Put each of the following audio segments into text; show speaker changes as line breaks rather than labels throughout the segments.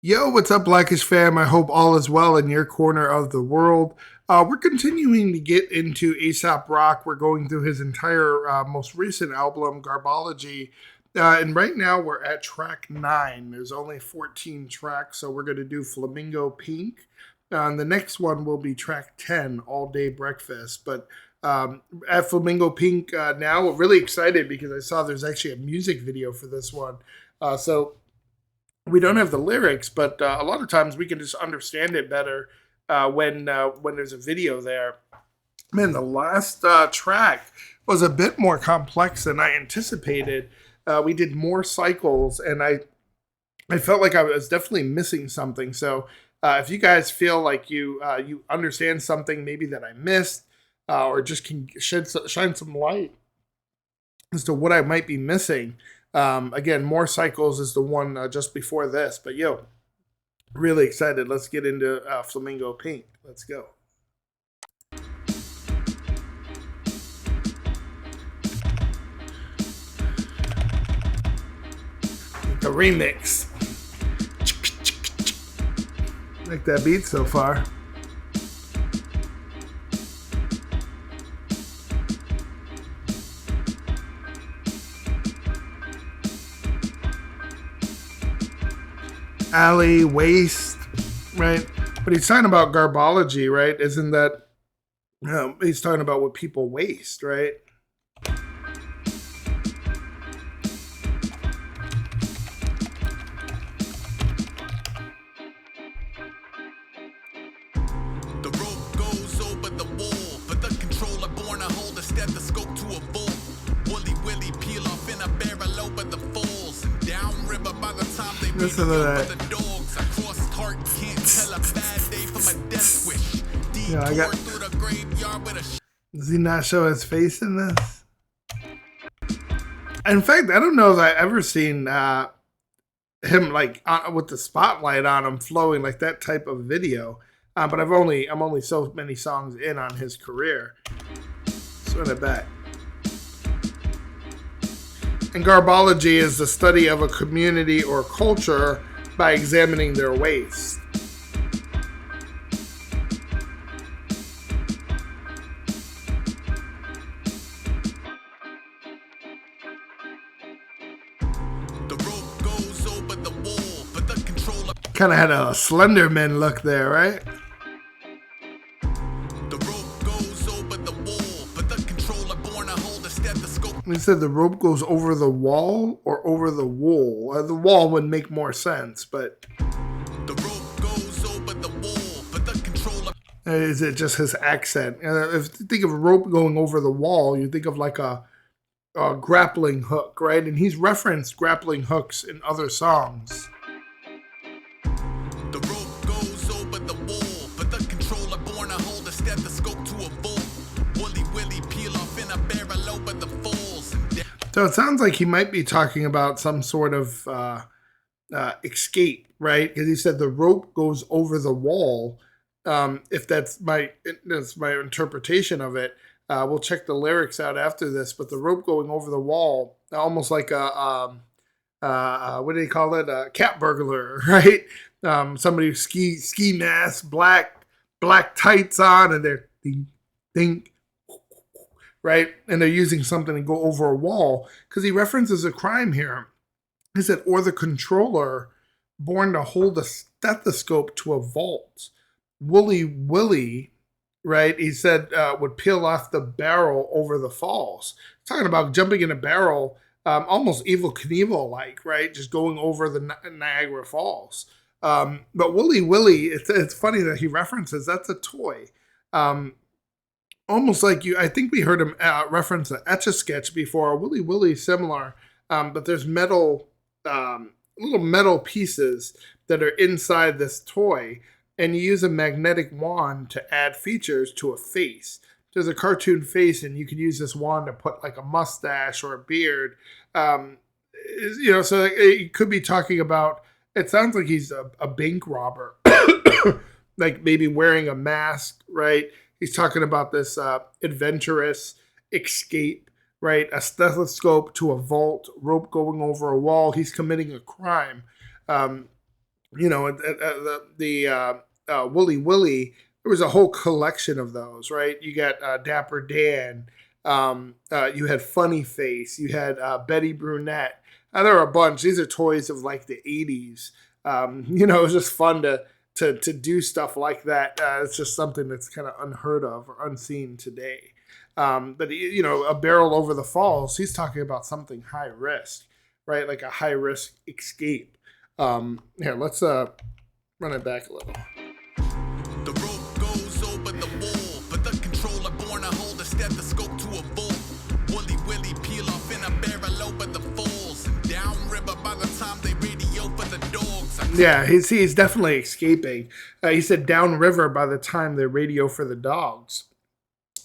Yo, what's up, Blackish fam? I hope all is well in your corner of the world. We're continuing to get into Aesop Rock. We're going through his entire most recent album, Garbology. And right now we're at track 9. There's only 14 tracks, so we're going to do Flamingo Pink. And the next one will be track 10, All Day Breakfast. But at Flamingo Pink now, we're really excited because I saw there's actually a music video for this one. So we don't have the lyrics, but a lot of times we can just understand it better when there's a video there. Man, the last track was a bit more complex than I anticipated. We did more cycles, and I felt like I was definitely missing something. So if you guys feel like you understand something maybe that I missed, or just can shine some light as to what I might be missing. Again, more cycles is the one just before this, but yo, really excited. Let's get into Flamingo Pink. Let's go. The remix. Like that beat so far. Alley, waste, right? But he's talking about garbology, right? Isn't that, he's talking about what people waste, right?
The rope goes over the wall, but the controller born to hold a stethoscope to a vault. Woolly Willy peel off in a barrel over the falls, and downriver by the time they reach over the dogs. I crossed heart, can't tell a bad day from a death wish.
Yeah, I got.
Through the graveyard with a
Does he not show his face in this? In fact, I don't know if I ever seen him like with the spotlight on him flowing like that type of video. But I'm only so many songs in on his career. Let's run it back. And garbology is the study of a community or culture by examining their waste.
the rope goes over the wall, but the controller
Kind of had a Slenderman look there, right?
the rope goes over the wall, but the controller born to hold a stethoscope.
He said the rope goes over the wall or over the wool. The wall would make more sense, but
The rope goes over the wall, but the controller
is it just his accent? If you think of a rope going over the wall, you think of like a grappling hook, right? And he's referenced grappling hooks in other songs.
The rope goes over the wall, but the controller born to hold a stethoscope to a vault. Woolly Willy peel off in a barrel over the falls.
So it sounds like he might be talking about some sort of escape, right? Because he said the rope goes over the wall. If that's my interpretation of it. We'll check the lyrics out after this, but the rope going over the wall, almost like a what do they call it? A cat burglar, right? Somebody who ski mask, black tights on, and they're ding, right? And they're using something to go over a wall because he references a crime here. He said, or the controller born to hold a stethoscope to a vault. Woolly Willy, right? He said would peel off the barrel over the falls. Talking about jumping in a barrel, almost Evil Knievel like, right? Just going over the Niagara Falls. But Woolly Willy, it's funny that he references that's a toy. Almost like I think we heard him reference the Etch-a-Sketch before. Woolly Willy similar, but there's little metal pieces that are inside this toy, and you use a magnetic wand to add features to a face. There's a cartoon face, and you can use this wand to put like a mustache or a beard. So it could be talking about. It sounds like he's a bank robber, like maybe wearing a mask, right? He's talking about this adventurous escape, right? A stethoscope to a vault, rope going over a wall. He's committing a crime. you know, the Wooly Willy, there was a whole collection of those, right? You got Dapper Dan, you had Funny Face, you had Betty Brunette. There are a bunch. These are toys of like the 80s. You know, it was just fun to do stuff like that. It's just something that's kind of unheard of or unseen today. But you know, a barrel over the falls, he's talking about something high risk, right? Like a high risk escape. Here, let's run it back a little.
The rope goes over the wall, but the controller born to hold a stethoscope to a bull. Woolly Willy peel off in a barrel over the falls, and downriver by the time they radio for the dogs.
Yeah, he's definitely escaping. He said downriver by the time they radio for the dogs.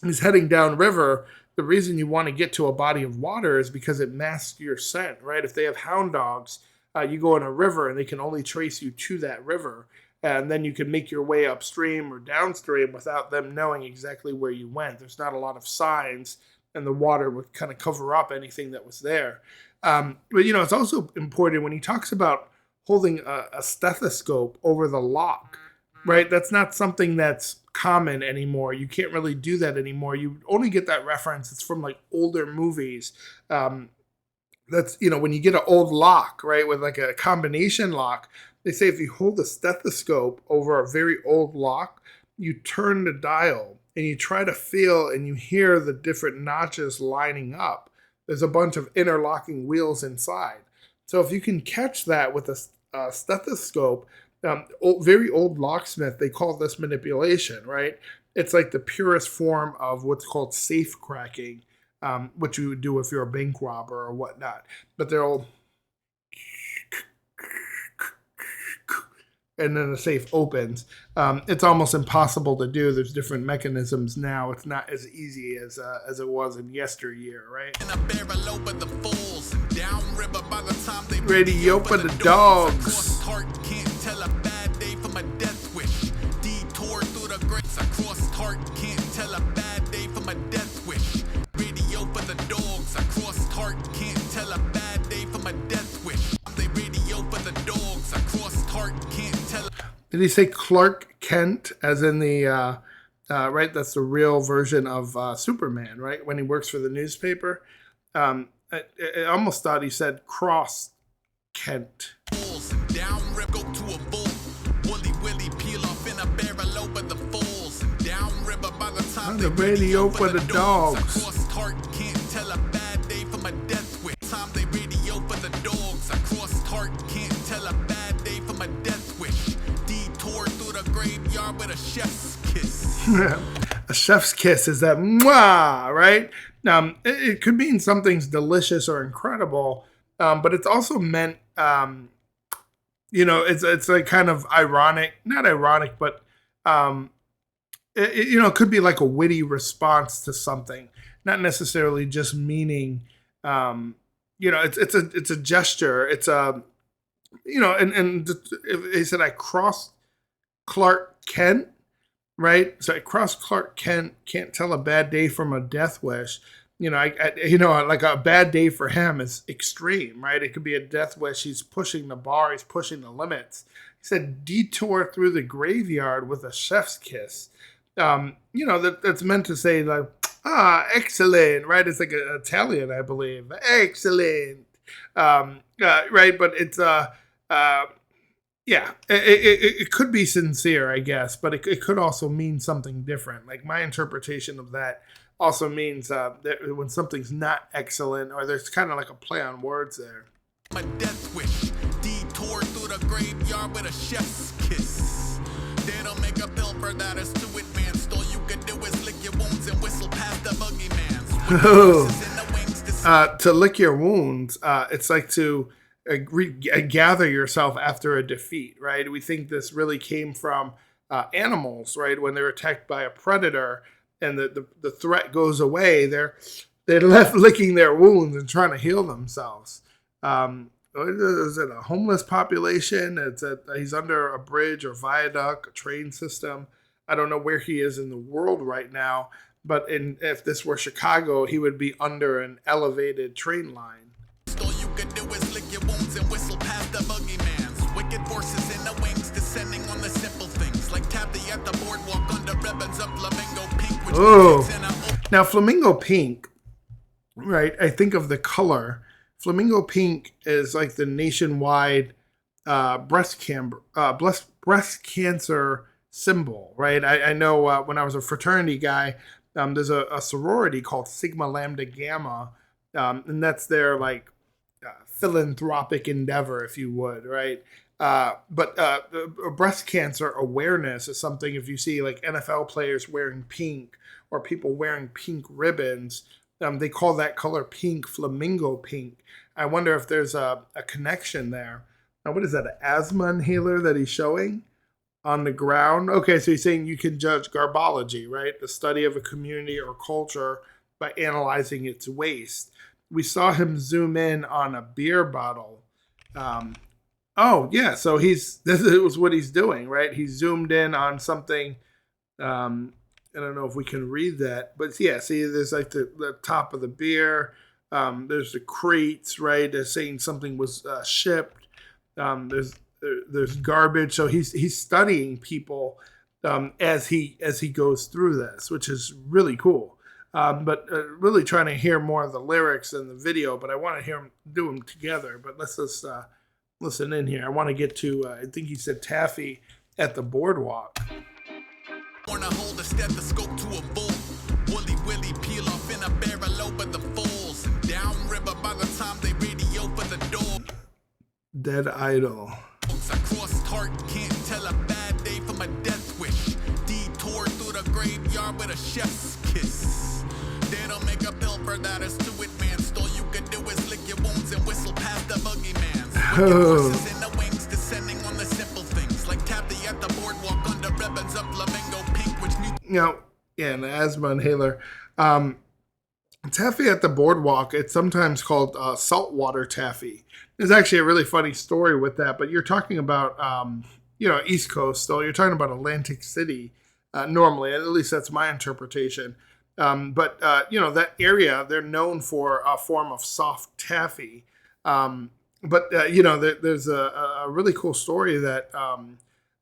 He's heading downriver. The reason you want to get to a body of water is because it masks your scent, right? If they have hound dogs, you go in a river and they can only trace you to that river. And then you can make your way upstream or downstream without them knowing exactly where you went. There's not a lot of signs, and the water would kind of cover up anything that was there. But, you know, it's also important when he talks about holding a stethoscope over the lock, right? That's not something that's common anymore. You can't really do that anymore. You only get that reference. It's from like older movies. That's, you know, when you get an old lock, right, with like a combination lock, they say if you hold a stethoscope over a very old lock, you turn the dial and you try to feel and you hear the different notches lining up. There's a bunch of interlocking wheels inside. So if you can catch that with a stethoscope, very old locksmith, they call this manipulation, right? It's like the purest form of what's called safe cracking, which you would do if you're a bank robber or whatnot. But they're all, and then the safe opens. It's almost impossible to do. There's different mechanisms now. It's not as easy as it was in yesteryear, right?
In a barrel over the falls, downriver by the time they
Radio for the dogs.
Can't tell a bad day from a death wish. Detour through the grates across heart. Can't tell a bad day from a death wish. Radio for the dogs across heart. Can't tell a bad day from a death wish. They radio for the dogs across heart. Can't tell.
Did he say Clark Kent, as in the right? That's the real version of Superman, right? When he works for the newspaper. I almost thought he said Cross Kent.
Down rip go to a bull. Woolly Willy peel off in a barrel over the falls. Down river by the time
the radio for the dogs.
Across heart can't tell a bad day from a death wish. Time they radio for the dogs. Across heart can't tell a bad day from a death wish. Detour through the graveyard with a chef's kiss.
A chef's kiss is that mwah, right? It could mean something's delicious or incredible, but it's also meant, you know, it's like kind of ironic, not ironic, but you know, it could be like a witty response to something, not necessarily just meaning, you know, it's a gesture, it's a, you know, and he said I crossed Clark Kent. Right, so I crossed Clark Kent. Can't tell a bad day from a death wish. You know, you know, like a bad day for him is extreme, right? It could be a death wish. He's pushing the bar. He's pushing the limits. He said, "Detour through the graveyard with a chef's kiss." You know, that's meant to say like, excellent, right? It's like an Italian, I believe. Excellent, right? But it's yeah, it could be sincere, I guess, but it could also mean something different. Like my interpretation of that also means that when something's not excellent, or there's kind of like a play on words there.
My death wish, detour through the graveyard with a chef's kiss. They don't make a pill for that, it's to it, man. All you can do is lick your wounds and whistle past the boogeyman.
To lick your wounds, it's like to gather yourself after a defeat, right? We think this really came from animals, right? When they're attacked by a predator and the threat goes away, they're left licking their wounds and trying to heal themselves. Is it a homeless population? He's under a bridge or viaduct, a train system. I don't know where he is in the world right now, but if this were Chicago, he would be under an elevated train line.
All you can do is lick your wounds and whistle past the boogeyman's wicked forces in the wind.
Oh, now flamingo pink, right? I think of the color. Flamingo pink is like the nationwide breast cancer symbol, right? I know when I was a fraternity guy, there's a sorority called Sigma Lambda Gamma, and that's their like philanthropic endeavor, if you would, right? But breast cancer awareness is something. If you see like NFL players wearing pink or people wearing pink ribbons, they call that color pink, flamingo pink. I wonder if there's a connection there. Now, what is that? An asthma inhaler that he's showing on the ground? Okay, so he's saying you can judge garbology, right? The study of a community or culture by analyzing its waste. We saw him zoom in on a beer bottle. Um, oh, yeah, so this is what he's doing, right? He zoomed in on something. I don't know if we can read that, but yeah, see, there's like the top of the beer. There's the crates, right? They're saying something was shipped. There's garbage. So he's studying people as he goes through this, which is really cool. But really trying to hear more of the lyrics in the video. But I want to hear him do them together. But let's just listen in here. I want to get to I think he said taffy at the boardwalk.
Wanna hold a stethoscope to a bull. Woolly willy peel off in a barrel over the falls. And downriver by the time they radio for the door.
Dead idol.
I crossed heart, can't tell a bad day from a death wish. Detour through the graveyard with a chef's kiss. They don't make a pill for that, it's to it, man. All you can do is lick your wounds and whistle past the boogeyman. With your horses in the wings, descending on the simple things. Like taffy at the boardwalk under ribbons of flamingo pink, which
yeah, an asthma inhaler. Taffy at the boardwalk, it's sometimes called saltwater taffy. There's actually a really funny story with that, but you're talking about, East Coast, so you're talking about Atlantic City normally, at least that's my interpretation. But that area, they're known for a form of soft taffy. There's a really cool story that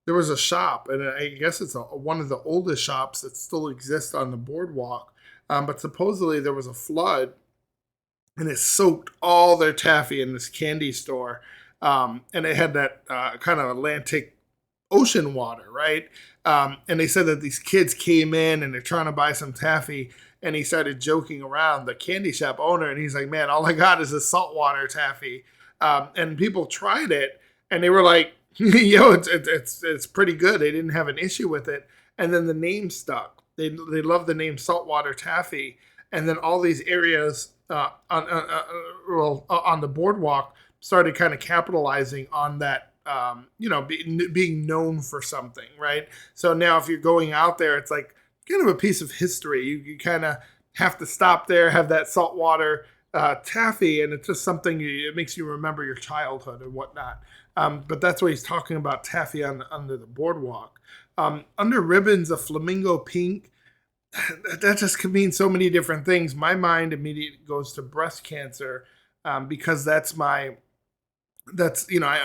there was a shop, and I guess it's one of the oldest shops that still exists on the boardwalk. But supposedly there was a flood, and it soaked all their taffy in this candy store. And it had that kind of Atlantic Ocean water, right? And they said that these kids came in and they're trying to buy some taffy, and he started joking around, the candy shop owner, and he's like, man, all I got is this saltwater taffy. And people tried it, and they were like, yo, it's pretty good. They didn't have an issue with it. And then the name stuck. They love the name saltwater taffy. And then all these areas on the boardwalk started kind of capitalizing on that, being known for something, right? So now if you're going out there, it's like kind of a piece of history. You kind of have to stop there, have that saltwater taffy, and it's just something, it makes you remember your childhood and whatnot. But that's what he's talking about, taffy under the boardwalk. Under ribbons, a flamingo pink, that just can mean so many different things. My mind immediately goes to breast cancer because I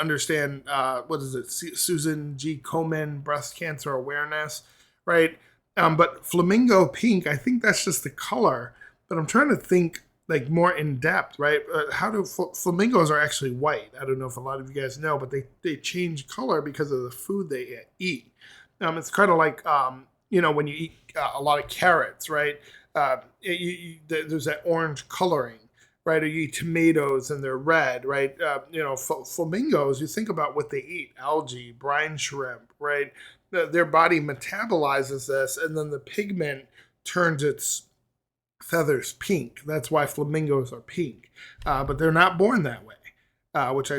understand, what is it, Susan G. Komen, breast cancer awareness, right? But flamingo pink, I think that's just the color, but I'm trying to think like more in depth, right? How do flamingos are actually white? I don't know if a lot of you guys know, but they change color because of the food they eat. It's kind of like, when you eat a lot of carrots, right? There's that orange coloring, right? Or you eat tomatoes and they're red, right? Flamingos, you think about what they eat, algae, brine shrimp, right? Their body metabolizes this, and then the pigment turns its feathers pink. That's why flamingos are pink. But they're not born that way, which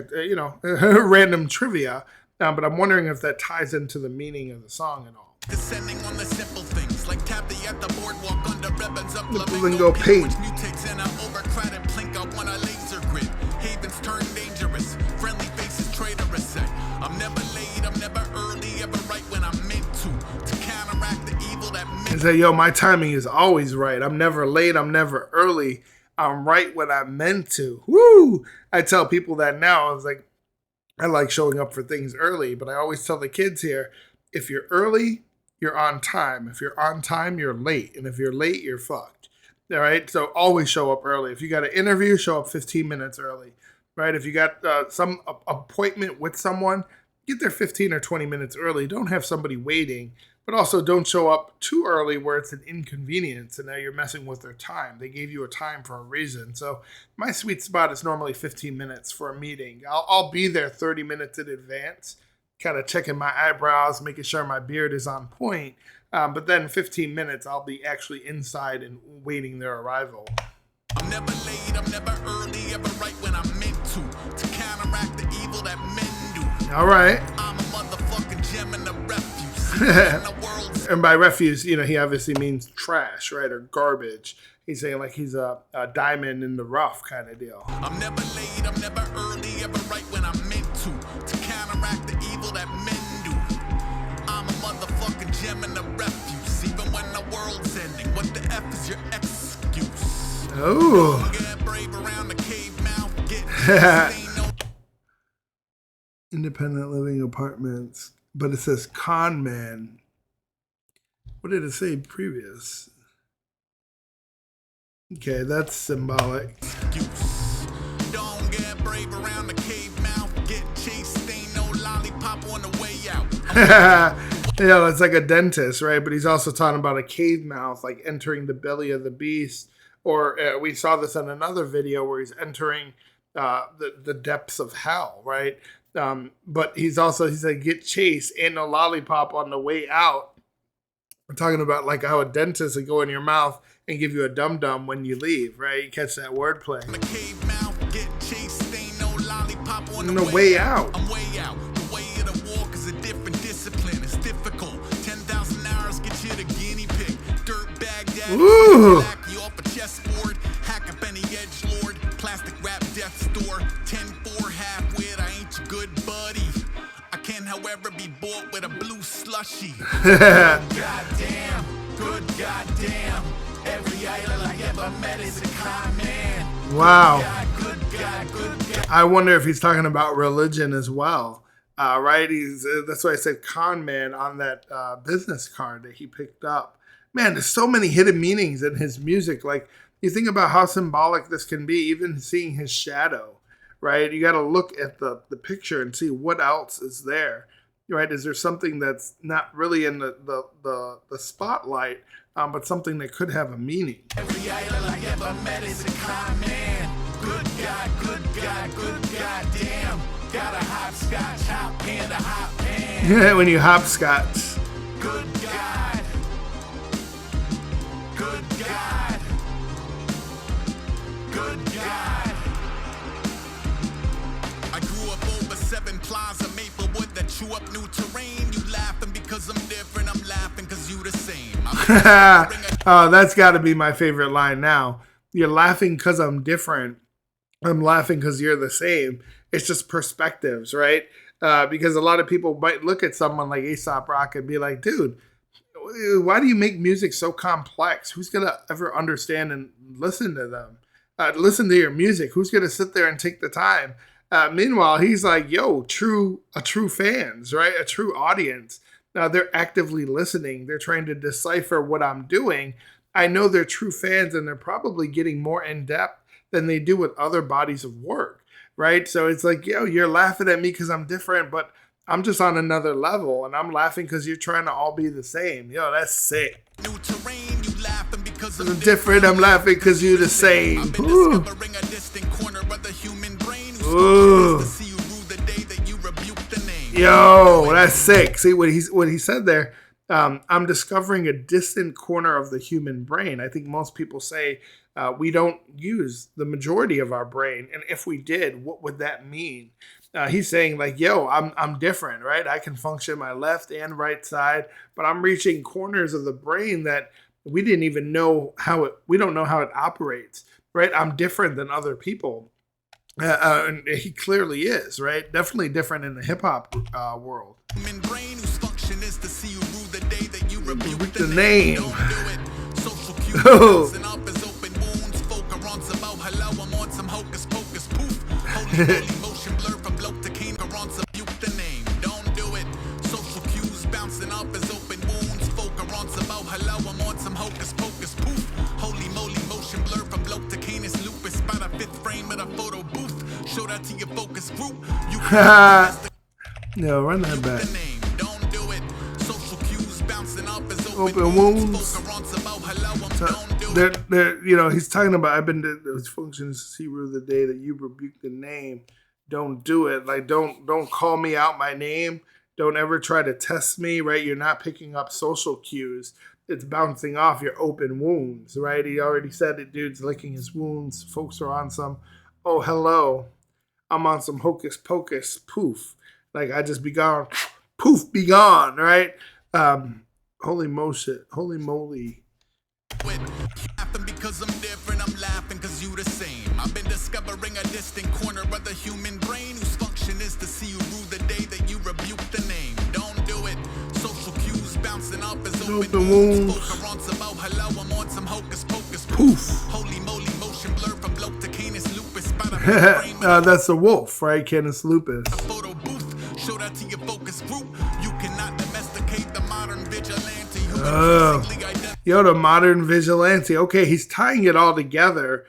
random trivia. But I'm wondering if that ties into the meaning of the song at all.
Descending on the simple things like taffy at the boardwalk under ribbons of
flamingo pink,
which mutates in an overcrowded plink. I want a laser grid. Havens turn dangerous. Friendly faces traitorous. Say, I'm never late, I'm never early, ever right when I'm meant to counteract the evil that meant.
And say, yo, my timing is always right. I'm never late, I'm never early. I'm right when I'm meant to. Woo! I tell people that now. I was like, I like showing up for things early, but I always tell the kids here, if you're early, you're on time. If you're on time, you're late. And if you're late, you're fucked. All right. So always show up early. If you got an interview, show up 15 minutes early. Right. If you got some appointment with someone, get there 15 or 20 minutes early. Don't have somebody waiting, but also don't show up too early where it's an inconvenience and now you're messing with their time. They gave you a time for a reason. So my sweet spot is normally 15 minutes for a meeting. I'll be there 30 minutes in advance, kind of checking my eyebrows, making sure my beard is on point. But then 15 minutes, I'll be actually inside and waiting their arrival.
I'm never late, I'm never early, ever right when I'm meant to counteract the evil that men do.
All right.
I'm a motherfucking gem in the refuse.
And by refuse, he obviously means trash, right, or garbage. He's saying like he's a diamond in the rough kind of deal.
I'm never late, I'm never early, ever right when I'm meant to counteract the evil that men do. I'm a motherfucking gem in the refuse, even when the world's ending. What the F is your excuse?
Oh.
Get brave around the cave mouth, get
Independent living apartments, but it says con man. What did it say previous? Okay, that's symbolic.
Don't get brave around the cave mouth, get chased, ain't no lollipop on the way out.
It's like a dentist, right? But he's also talking about a cave mouth, like entering the belly of the beast. Or we saw this in another video where he's entering the depths of hell, right? But he said, get chased, ain't no lollipop on the way out. We're talking about like how a dentist would go in your mouth and give you a dum-dum when you leave, right? You catch that wordplay.
The cave mouth, get chased, ain't no lollipop on
the way out.
I'm way out. The way of the walk is a different discipline. It's difficult. 10,000 hours get you the guinea pig. Dirt bag dad.
Ooh.
You off a chessboard. Hack up any edge lord. Plastic wrap death store. 10-4 half wit. I ain't your good buddy. I can, however, be bought with a blue slushy. Goddamn. Good goddamn. Every idol I ever met is a con man.
Wow.
Good God, good God.
I wonder if he's talking about religion as well. Right? That's why I said con man on that business card that he picked up. Man, there's so many hidden meanings in his music. Like, you think about how symbolic this can be, even seeing his shadow, right? You got to look at the picture and see what else is there, right? Is there something that's not really in the spotlight, but something that could have a meaning?
Every idol I ever met is a con man. Good God, good God, good God damn. Got a hopscotch, hop hand, a hop hand.
Yeah, when you hopscotch.
Good God. Good God. Good God. I grew up over 7 Plaza Maplewood that chew up new terrain. You laughing because I'm different. I'm laughing because you the same.
Oh, that's got to be my favorite line now. You're laughing because I'm different. I'm laughing because you're the same. It's just perspectives, right? Because a lot of people might look at someone like Aesop Rock and be like, dude, why do you make music so complex? Who's going to ever understand and listen to them? Listen to your music. Who's going to sit there and take the time? Meanwhile, he's like, yo, a true fans, right? A true audience. Now they're actively listening. They're trying to decipher what I'm doing. I know they're true fans and they're probably getting more in depth than they do with other bodies of work, right? So it's like, yo, you're laughing at me because I'm different, but I'm just on another level, and I'm laughing because you're trying to all be the same. Yo, that's sick.
New terrain, you laughing because
I'm different. I'm laughing because you're the same.
I've been discovering a distant corner of the human brain.
Ooh.
To see you rue the day that you rebuke the name.
Yo, that's sick. See what he said there. I'm discovering a distant corner of the human brain. I think most people say we don't use the majority of our brain, and if we did, what would that mean? He's saying like, yo, I'm different, right? I can function my left and right side, but I'm reaching corners of the brain that we didn't even know we don't know how it operates, right? I'm different than other people. And he clearly is, right? Definitely different in the hip hop world.
Human brain whose function is to see you rue the day that you rebuke
the name.
Don't do it. Social cues
Oh.
and up as open wounds. Folk are on some oh hello, I'm on some hocus pocus poof. Holy motion blur from bloke to cane are on some buke the name. Don't do it. Social cues bouncing up as open wounds. hello, I'm on some hocus pocus, poof. Holy moly, motion blur from bloke to canis lupus. By the fifth frame of the photo booth. Show that to your focus group. You can
no, run that back.
the name, don't do it. Social cues bouncing off as
Open wounds.
Folk are on some, oh, hello, don't do it.
They're, he's talking about, I've been to those functions to see rue the day that you rebuke the name. Don't do it. Like, don't call me out my name. Don't ever try to test me, right? You're not picking up social cues. It's bouncing off your open wounds, right? He already said it, dude's licking his wounds. Folks are on some, oh, hello. I'm on some hocus pocus, poof. Like, I just be gone, poof, be gone, right? Holy moly.
Laughing because I'm different, I'm laughing because you the same. I've been discovering a distant corner of the human brain whose function is to see you rue the day that you rebuke the name. Don't do it. Social cues bouncing off as open wounds. Folk are on some, oh, hello, I'm on some hocus pocus, poof. Holy moly, motion blur from bloke to canis lupus. By the frame
that's the wolf, right? Canis lupus.
photo booth. Show that to your focus group. You cannot domesticate the modern vigilante who increasingly identifies.
The modern vigilante. Okay, he's tying it all together.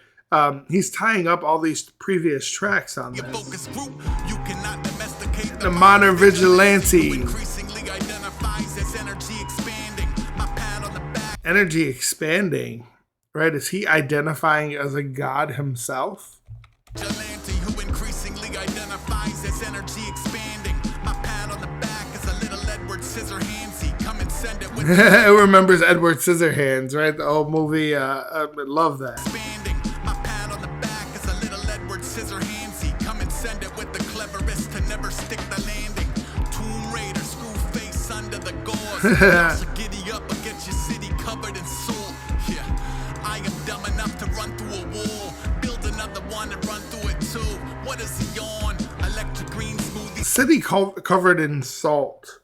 He's tying up all these previous tracks on
Your
this.
focus group. You cannot domesticate
The modern vigilante.
who increasingly identifies as energy expanding. My pat on the back.
Energy expanding, right? Is he identifying as a god himself?
Vigilante who increasingly identifies as energy expanding. My pat on the back is a little Edward Scissorhandsy. Come and send it with
It remembers Edward Scissorhands, right? The old movie. I love that.
expanding. My pat on the back is a little Edward Scissorhandsy. Come and send it with the cleverest to never stick the landing. Tomb Raider, screw face under the gauze. Y'all should giddy up and get your city covered in salt. Yeah, I am dumb enough to run through a wall. Build another one and run through it too. What is he on? Electric green smoothie.
City covered in salt.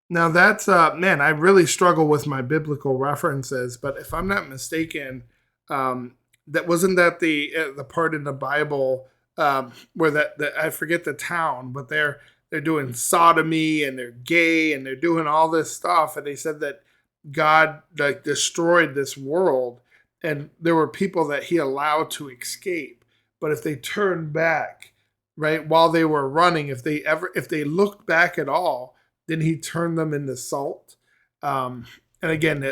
Now that's man, I really struggle with my biblical references, but if I'm not mistaken, that wasn't that the part in the Bible where that I forget the town, but they're doing sodomy and they're gay and they're doing all this stuff, and they said that God like destroyed this world, and there were people that He allowed to escape, but if they turned back, right, while they were running, if they looked back at all, then He turned them into salt. And again,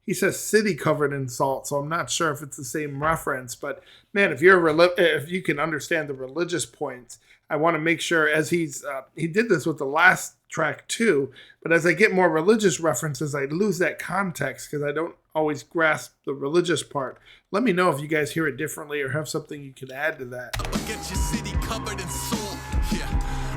He says city covered in salt, so I'm not sure if it's the same reference. But man, if you can understand the religious points, I want to make sure as he did this with the last track too. But as I get more religious references, I lose that context because I don't always grasp the religious part. Let me know if you guys hear it differently or have something you can add to that.
Get your city covered in salt. Yeah,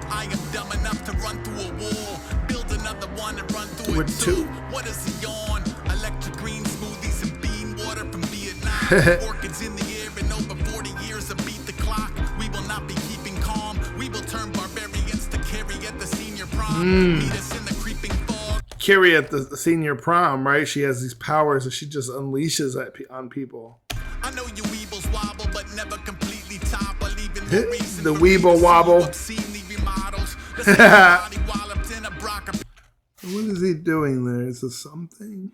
I am dumb enough to run through a wall. Build another one and run through it too. What is he on? Electric green smoothies and bean water from Vietnam. Orchids in the air and over 40 years of beat the clock. We will not be keeping calm. We will turn barbarians to carry at the senior prom. Meet us in the creeping fog.
Carrie at the senior prom, right? She has these powers that she just unleashes on people.
I know you weebles wobble, but never completely topple. Even no reason
The
for me
weeble
to see
wobble.
you obscenely remodels. Let's get your body walloped in a Brock.
What is he doing there? Is this something?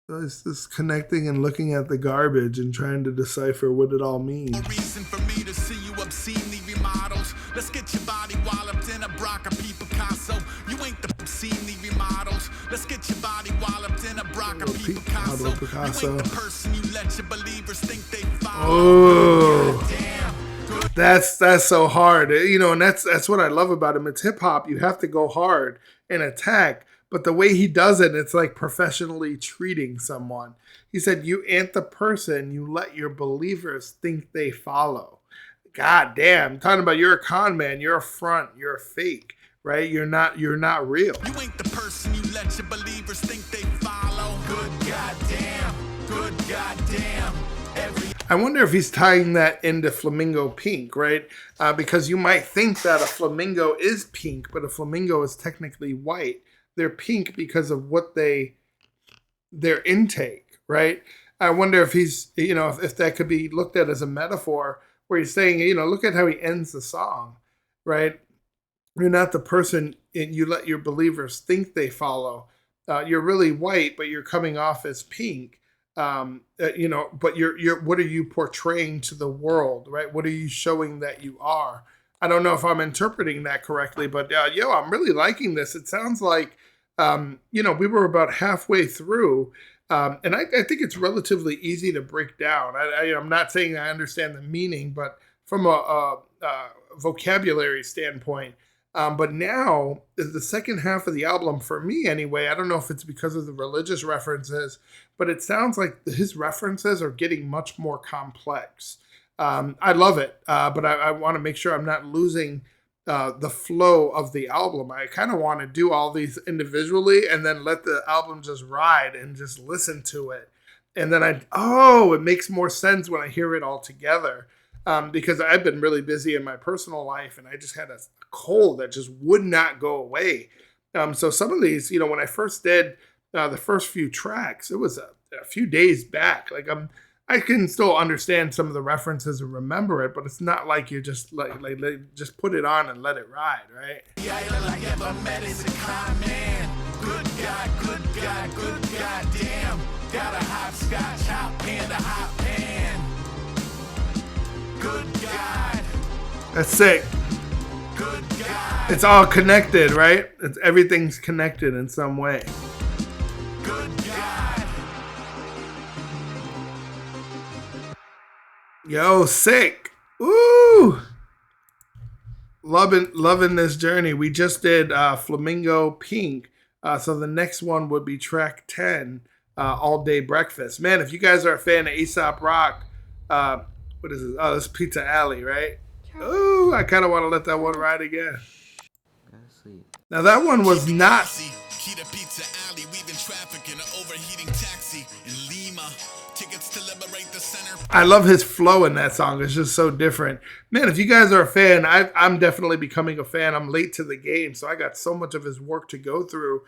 So it's just connecting and looking at the garbage and trying to decipher what it all means.
No reason for me to see you obscenely remodels. Let's get your body walloped in a Brock or P. Picasso. You ain't the obscenely remodels. Let's get your body walloped in a Brock or P. Picasso. You ain't the person you let your believers think they follow.
Oh, that's so hard, and that's what I love about him. It's hip hop. You have to go hard and attack, but the way he does it, it's like professionally treating someone. He said, "You ain't the person you let your believers think they follow." God damn, I'm talking about you're a con man, you're a front, you're a fake, right? You're not real.
You ain't the person you let your believers think they follow. Good goddamn, good goddamn.
I wonder if he's tying that into flamingo pink, right? Because you might think that a flamingo is pink, but a flamingo is technically white. They're pink because of what their intake, right? I wonder if he's, if that could be looked at as a metaphor where he's saying, look at how he ends the song, right? You're not the person you let your believers think they follow. you're really white, but you're coming off as pink. But you're what are you portraying to the world, right? What are you showing that you are? I don't know if I'm interpreting that correctly, but I'm really liking this. It sounds like, we were about halfway through, and I think it's relatively easy to break down. I'm not saying I understand the meaning, but from a vocabulary standpoint. But now, the second half of the album, for me anyway, I don't know if it's because of the religious references, but it sounds like his references are getting much more complex. I love it, but I want to make sure I'm not losing the flow of the album. I kind of want to do all these individually and then let the album just ride and just listen to it. And then it makes more sense when I hear it all together. Because I've been really busy in my personal life and I just had a cold that just would not go away. So some of these, when I first did the first few tracks, it was a few days back. Like I can still understand some of the references and remember it, but it's not like you just like just put it on and let it ride, right?
Yeah, like ever met is a kind man. Good God, good God, good God damn. Got a hopscotch, hot pan, a hot pan. Good God.
That's sick.
Good God.
It's all connected, right? Everything's connected in some way.
Good God.
Yo, sick. Ooh. Loving this journey. We just did Flamingo Pink. So the next one would be track 10, All Day Breakfast. Man, if you guys are a fan of Aesop Rock, what is this? Oh, this is Pizza Alley, right? Ooh, I kind of want to let that one ride again. Now that one was not.
Key to Pizza Alley, weaving traffic in an overheating taxi in Lima. Tickets to liberate the center.
I love his flow in that song. It's just so different. Man, if you guys are a fan, I'm definitely becoming a fan. I'm late to the game, so I got so much of his work to go through.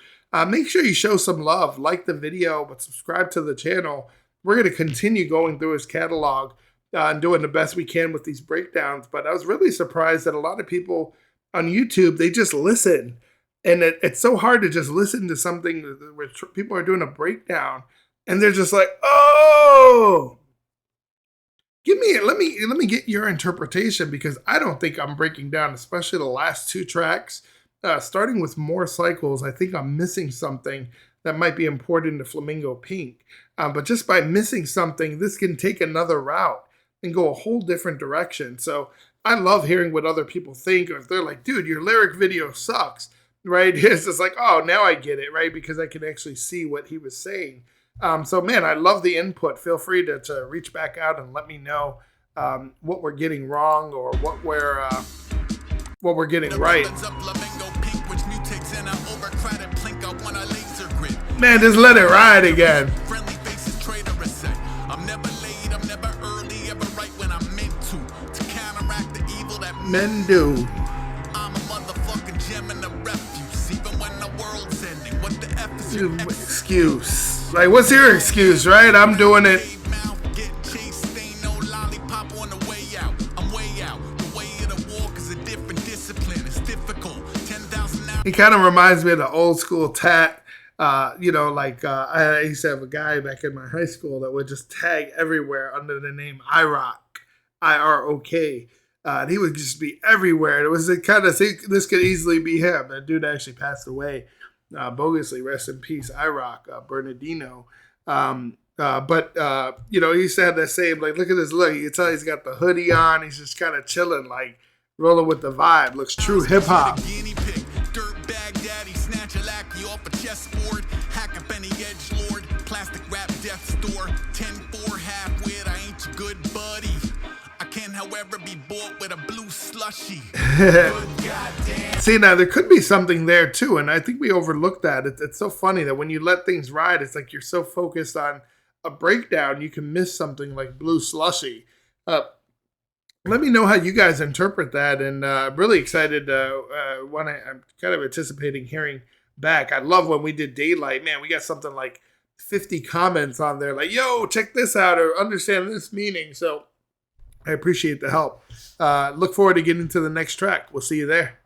Make sure you show some love. Like the video, but subscribe to the channel. We're going to continue going through his catalog. And doing the best we can with these breakdowns. But I was really surprised that a lot of people on YouTube, they just listen. And it's so hard to just listen to something where people are doing a breakdown and they're just like, oh, let me get your interpretation, because I don't think I'm breaking down, especially the last two tracks. Starting with More Cycles, I think I'm missing something that might be important to Flamingo Pink. But just by missing something, this can take another route and go a whole different direction. So I love hearing what other people think, or if they're like, dude, your lyric video sucks, right? It's just like, oh, now I get it, right? Because I can actually see what he was saying. So man, I love the input. Feel free to reach back out and let me know what we're getting wrong or what we're getting right. Man, just let it ride again. Men do.
I'm a motherfucking gem and a refuse, even when the world's ending. What the F is your
excuse? Like, what's your excuse, right? I'm doing it.
Get chased, ain't no lollipop on the way out. I'm way out. The way of the walk is a different discipline. It's difficult. 10,000 hours.
He kind of reminds me of the old school tat. I used to have a guy back in my high school that would just tag everywhere under the name IROK, IROK. And he would just be everywhere. It was kind of, this could easily be him. That dude actually passed away bogusly. Rest in peace, IROK, Bernardino. He said that same, like, look at this look. You can tell he's got the hoodie on. He's just kind of chilling, like, rolling with the vibe. Looks true hip hop.
Dirt bag daddy, snatch a lackey off a chessboard, hack up any edge lord, plastic wrap death store, 10-4 half wit, I ain't your good buddy. I can, however, be bought with a blue slushy.
See, now there could be something there too, and I think we overlooked that. It's so funny that when you let things ride, it's like you're so focused on a breakdown, you can miss something like blue slushy. Let me know how you guys interpret that, and I'm really excited. I'm kind of anticipating hearing back. I love when we did Daylight. Man, we got something like 50 comments on there, like, yo, check this out, or understand this meaning. So I appreciate the help. Look forward to getting to the next track. We'll see you there.